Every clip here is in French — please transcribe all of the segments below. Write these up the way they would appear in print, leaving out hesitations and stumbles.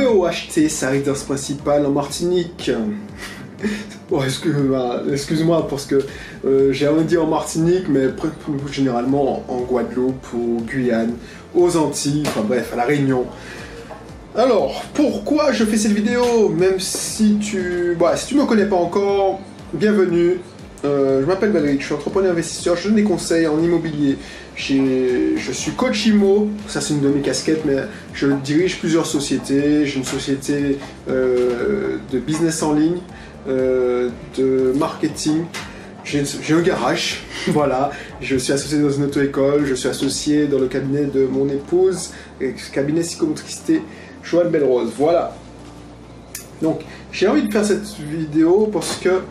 louer ou acheter sa résidence principale en Martinique. Bon, excuse-moi parce que j'ai envie de dire en Martinique, mais généralement en Guadeloupe, ou Guyane, aux Antilles, enfin bref, à La Réunion. Alors, pourquoi je fais cette vidéo? Même si tu me connais pas encore, bienvenue. Je m'appelle Valérie, je suis entrepreneur investisseur, je donne des conseils en immobilier. Je suis coach IMO, ça c'est une de mes casquettes, mais je dirige plusieurs sociétés. J'ai une société de business en ligne, de marketing. J'ai un garage, voilà. Je suis associé dans une auto-école, je suis associé dans le cabinet de mon épouse, cabinet psychomotricité Joanne Belrose, voilà. Donc, j'ai envie de faire cette vidéo parce que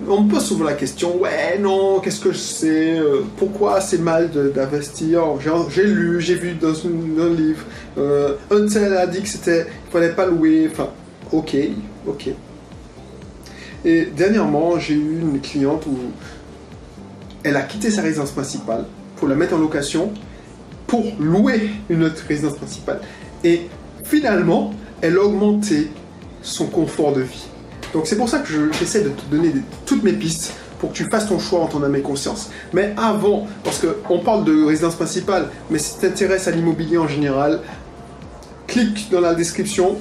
on me pose souvent la question, ouais, non, qu'est-ce que je sais, pourquoi c'est mal d'investir? J'ai lu, j'ai vu dans un livre, un tel a dit que il fallait pas louer, enfin, ok. Et dernièrement, j'ai eu une cliente où elle a quitté sa résidence principale pour la mettre en location pour louer une autre résidence principale. Et finalement, elle a augmenté son confort de vie. Donc c'est pour ça que j'essaie de te donner toutes mes pistes pour que tu fasses ton choix en ton âme et conscience. Mais avant, parce qu'on parle de résidence principale, mais si tu t'intéresses à l'immobilier en général, clique dans la description.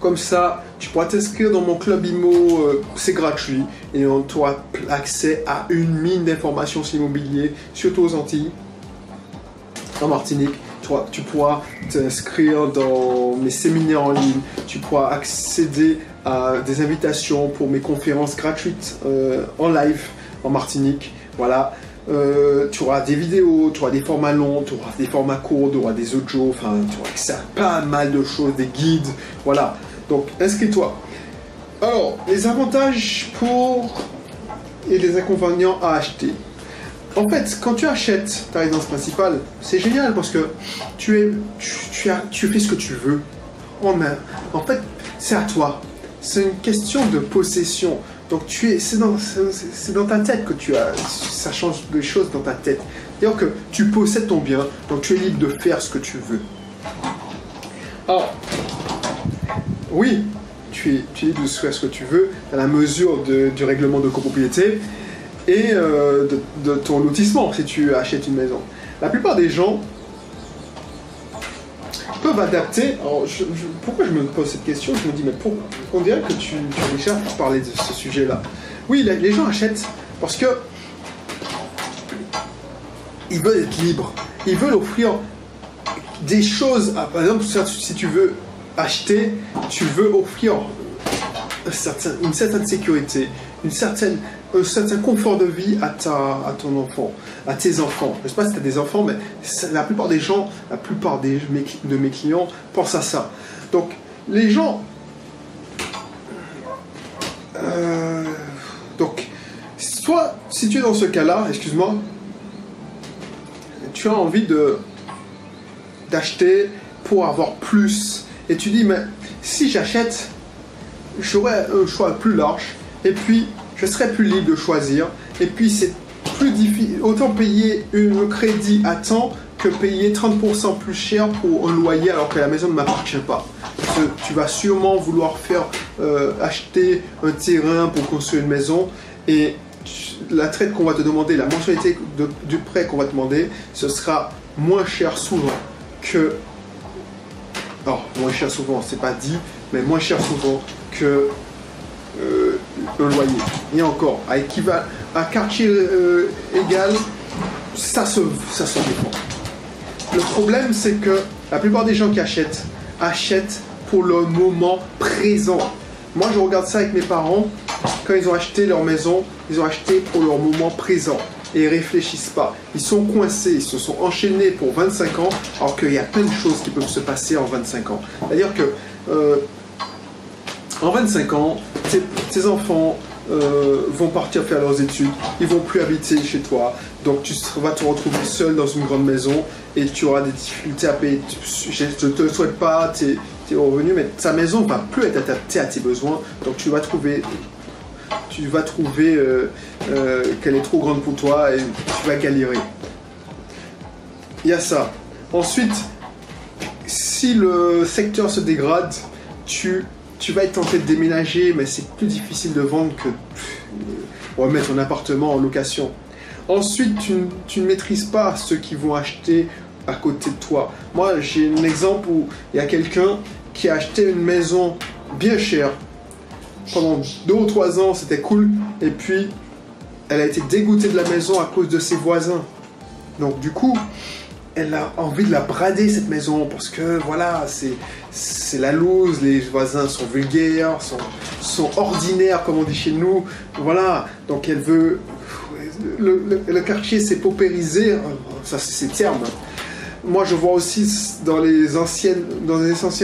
Comme ça, tu pourras t'inscrire dans mon club IMO, c'est gratuit. Et on aura accès à une mine d'informations sur l'immobilier, surtout aux Antilles, en Martinique. Tu pourras t'inscrire dans mes séminaires en ligne, tu pourras accéder à des invitations pour mes conférences gratuites en live en Martinique. Voilà. Tu auras des vidéos, tu auras des formats longs, tu auras des formats courts, tu auras des audios, enfin tu auras accès à pas mal de choses, des guides, voilà. Donc inscris-toi. Alors, les avantages et les inconvénients à acheter. En fait, quand tu achètes ta résidence principale, c'est génial parce que tu fais ce que tu veux en main. En fait, c'est à toi. C'est une question de possession. Donc c'est dans ta tête que ça change les choses dans ta tête. C'est-à-dire que tu possèdes ton bien, donc tu es libre de faire ce que tu veux. Alors, oui, tu es libre de faire ce que tu veux à la mesure du règlement de copropriété et de ton lotissement si tu achètes une maison. La plupart des gens peuvent adapter. Alors, pourquoi je me pose cette question? Je me dis, mais on dirait que tu cherches à parler de ce sujet-là. Oui, les gens achètent parce que ils veulent être libres. Ils veulent offrir des choses. Par exemple, si tu veux acheter, tu veux offrir une certaine sécurité, un certain confort de vie à ton enfant, à tes enfants. Je ne sais pas si tu as des enfants, mais la plupart des gens, de mes clients pensent à ça. Donc, les gens... donc, soit, si tu es dans ce cas-là, excuse-moi, tu as envie d'acheter pour avoir plus. Et tu dis, mais si j'achète, j'aurai un choix plus large. Et puis, je serai plus libre de choisir. Et puis, c'est plus difficile. Autant payer un crédit à temps que payer 30% plus cher pour un loyer alors que la maison ne m'appartient pas. Parce que tu vas sûrement vouloir acheter un terrain pour construire une maison. Et la traite qu'on va te demander, la mensualité du prêt qu'on va te demander, ce sera moins cher souvent que... Alors, moins cher souvent, c'est pas dit, mais moins cher souvent que le loyer. Et encore, à quartier égal, ça se défend. Le problème, c'est que la plupart des gens qui achètent pour le moment présent. Moi, je regarde ça avec mes parents. Quand ils ont acheté leur maison, ils ont acheté pour leur moment présent. Et ils ne réfléchissent pas. Ils sont coincés, ils se sont enchaînés pour 25 ans, alors qu'il y a plein de choses qui peuvent se passer en 25 ans. C'est-à-dire que en 25 ans, tes enfants vont partir faire leurs études, ils vont plus habiter chez toi, donc tu vas te retrouver seul dans une grande maison et tu auras des difficultés à payer. Je ne te le souhaite pas, tes revenus, mais ta maison ne va plus être adaptée à tes besoins, donc tu vas trouver qu'elle est trop grande pour toi et tu vas galérer. Il y a ça. Ensuite, si le secteur se dégrade, tu vas être tenté de déménager, mais c'est plus difficile de vendre que remettre ton appartement en location. Ensuite, tu ne maîtrises pas ceux qui vont acheter à côté de toi. Moi, j'ai un exemple où il y a quelqu'un qui a acheté une maison bien chère. Pendant 2 ou 3 ans, c'était cool. Et puis, elle a été dégoûtée de la maison à cause de ses voisins. Donc, du coup, elle a envie de la brader, cette maison, parce que, voilà, c'est la loose, les voisins sont vulgaires, sont ordinaires, comme on dit chez nous. Voilà, donc elle veut... Le quartier s'est paupérisé, ça c'est ces termes. Moi, je vois aussi dans les anciens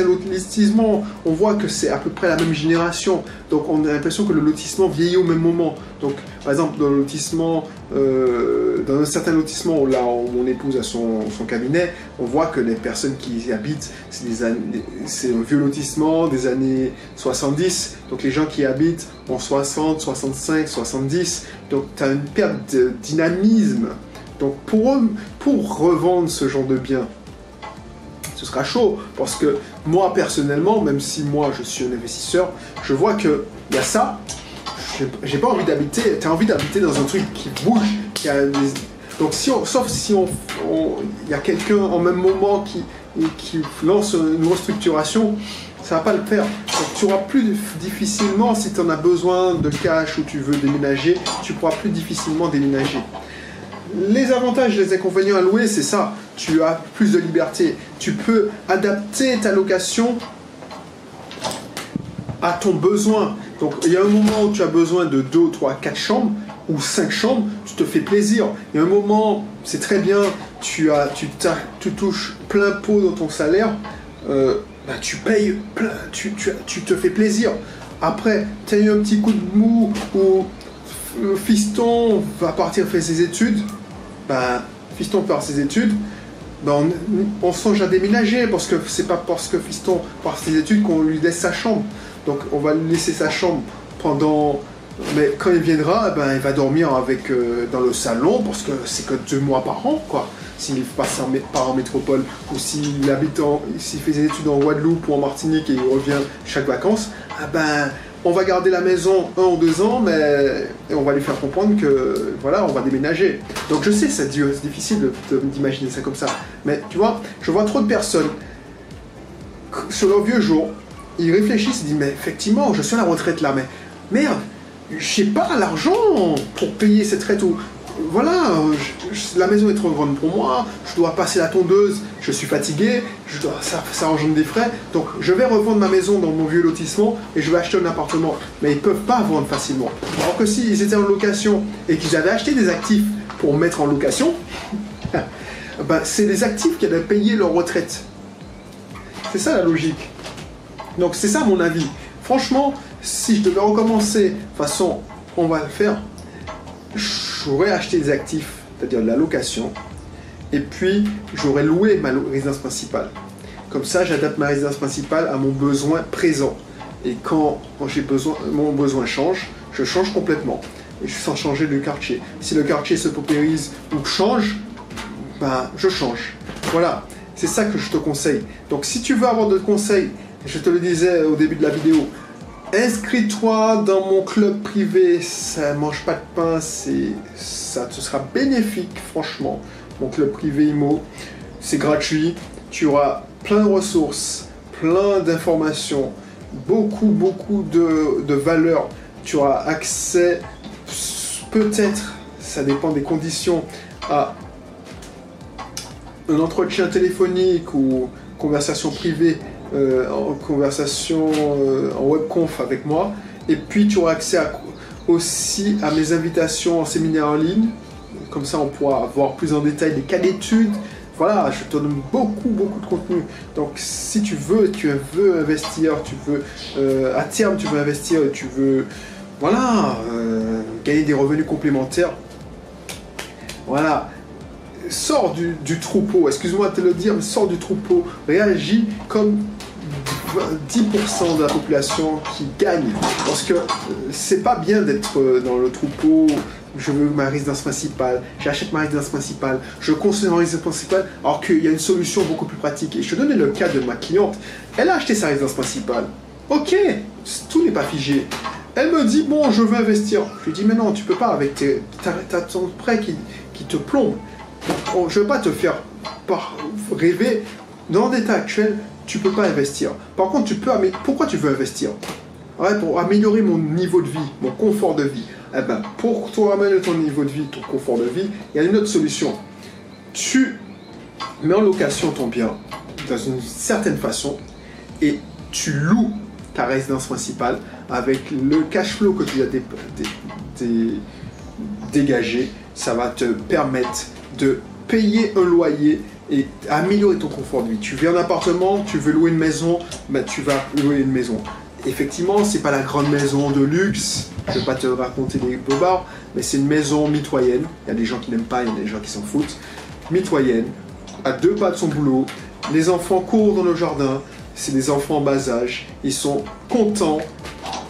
lotissements, on voit que c'est à peu près la même génération. Donc, on a l'impression que le lotissement vieillit au même moment. Donc, par exemple, dans le lotissement, dans un certain lotissement où là, mon épouse a son cabinet, on voit que les personnes qui y habitent, c'est un vieux lotissement des années 70. Donc, les gens qui y habitent ont 60, 65, 70. Donc, tu as une perte de dynamisme. Donc pour revendre ce genre de biens, ce sera chaud, parce que moi personnellement, même si moi je suis un investisseur, je vois qu'il y a ça, j'ai pas envie d'habiter, tu as envie d'habiter dans un truc qui bouge, donc sauf si il y a quelqu'un en même moment qui lance une restructuration, ça va pas le faire. Donc, tu auras plus difficilement, si tu en as besoin de cash ou tu veux déménager, tu pourras plus difficilement déménager. Les avantages et les inconvénients à louer, c'est ça. Tu as plus de liberté. Tu peux adapter ta location à ton besoin. Donc, il y a un moment où tu as besoin de 2, 3, 4 chambres ou 5 chambres, tu te fais plaisir. Il y a un moment, c'est très bien, tu touches plein pot dans ton salaire, tu payes plein, tu te fais plaisir. Après, tu as eu un petit coup de mou où le fiston va partir faire ses études. Fiston part ses études, on songe à déménager, parce que c'est pas parce que fiston part ses études qu'on lui laisse sa chambre. Donc on va lui laisser sa chambre pendant... Mais quand il viendra, il va dormir dans le salon, parce que c'est que 2 mois par an, quoi. S'il passe en métropole, ou s'il fait ses études en Guadeloupe ou en Martinique et il revient chaque vacances, on va garder la maison 1 ou 2 ans, mais on va lui faire comprendre que, voilà, on va déménager. Donc je sais, c'est difficile d'imaginer ça comme ça. Mais tu vois, je vois trop de personnes, sur leur vieux jour, ils réfléchissent, ils disent, mais effectivement, je suis à la retraite là, mais merde, j'ai pas l'argent pour payer cette retraite. Voilà, la maison est trop grande pour moi, je dois passer la tondeuse, je suis fatigué, ça engendre des frais, donc je vais revendre ma maison dans mon vieux lotissement et je vais acheter un appartement. Mais ils ne peuvent pas vendre facilement. Alors que s'ils étaient en location et qu'ils avaient acheté des actifs pour mettre en location, c'est les actifs qui allaient payer leur retraite. C'est ça la logique. Donc c'est ça mon avis. Franchement, si je devais recommencer, de toute façon, on va le faire, j'aurais acheté des actifs, c'est-à-dire de la location, et puis j'aurais loué ma résidence principale. Comme ça, j'adapte ma résidence principale à mon besoin présent. Et quand mon besoin change, je change complètement, et sans changer de quartier. Si le quartier se paupérise ou change, je change. Voilà, c'est ça que je te conseille. Donc si tu veux avoir de conseils, je te le disais au début de la vidéo, inscris-toi dans mon club privé, ça mange pas de pain, ça te sera bénéfique, franchement. Mon club privé IMO, c'est gratuit, tu auras plein de ressources, plein d'informations, beaucoup de valeurs. Tu auras accès, peut-être, ça dépend des conditions, à un entretien téléphonique ou conversation privée, en conversation en webconf avec moi, et puis tu auras accès aussi à mes invitations en séminaire en ligne, comme ça on pourra voir plus en détail les cas d'études. Voilà, je te donne beaucoup de contenu. Donc si tu veux investir, à terme tu veux investir et tu veux gagner des revenus complémentaires, voilà, sors du troupeau, excuse-moi de te le dire, mais sors du troupeau, réagis comme 10% de la population qui gagne, parce que c'est pas bien d'être dans le troupeau. Je veux ma résidence principale, j'achète ma résidence principale, je construis ma résidence principale, alors qu'il y a une solution beaucoup plus pratique. Et je te donnais le cas de ma cliente, elle a acheté sa résidence principale, Ok, tout n'est pas figé. Elle me dit, bon, je veux investir. Je lui dis, mais non, tu peux pas, avec t'as ton prêt qui te plombe. Je veux pas te faire rêver. Dans l'état actuel, tu peux pas investir. Par contre, tu peux. Pourquoi tu veux investir? Ouais, pour améliorer mon niveau de vie, mon confort de vie. Eh ben, pour toi améliorer ton niveau de vie, ton confort de vie, il y a une autre solution. Tu mets en location ton bien dans une certaine façon et tu loues ta résidence principale avec le cash flow que tu as dégagé. Ça va te permettre de payer un loyer et améliorer ton confort de vie. Tu vis en appartement, tu veux louer une maison, ben tu vas louer une maison. Effectivement, c'est pas la grande maison de luxe, je vais pas te raconter des bobards, mais c'est une maison mitoyenne. Il y a des gens qui n'aiment pas, il y a des gens qui s'en foutent. Mitoyenne, à 2 pas de son boulot, les enfants courent dans le jardin, c'est des enfants en bas âge, ils sont contents.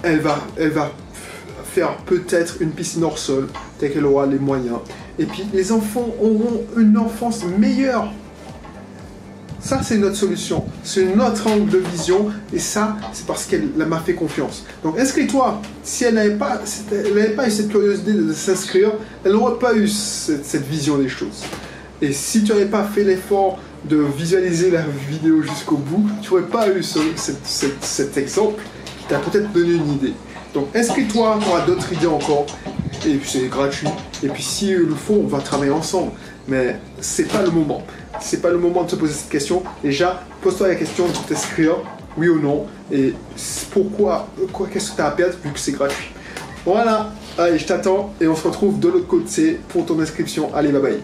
Elle va faire peut-être une piscine hors sol, dès qu'elle aura les moyens. Et puis les enfants auront une enfance meilleure. Ça, c'est notre solution. C'est notre angle de vision. Et ça, c'est parce qu'elle m'a fait confiance. Donc, inscris-toi. Si elle n'avait pas eu cette curiosité de s'inscrire, elle n'aurait pas eu cette vision des choses. Et si tu n'avais pas fait l'effort de visualiser la vidéo jusqu'au bout, tu n'aurais pas eu cet exemple qui t'a peut-être donné une idée. Donc, inscris-toi, tu auras d'autres idées encore. Et puis, c'est gratuit. Et puis, si il le faut, on va travailler ensemble. Mais c'est pas le moment. C'est pas le moment de se poser cette question. Déjà, pose-toi la question de t'inscrire, oui ou non. Et pourquoi, qu'est-ce que tu as à perdre vu que c'est gratuit. Voilà, allez, je t'attends et on se retrouve de l'autre côté pour ton inscription. Allez, bye bye.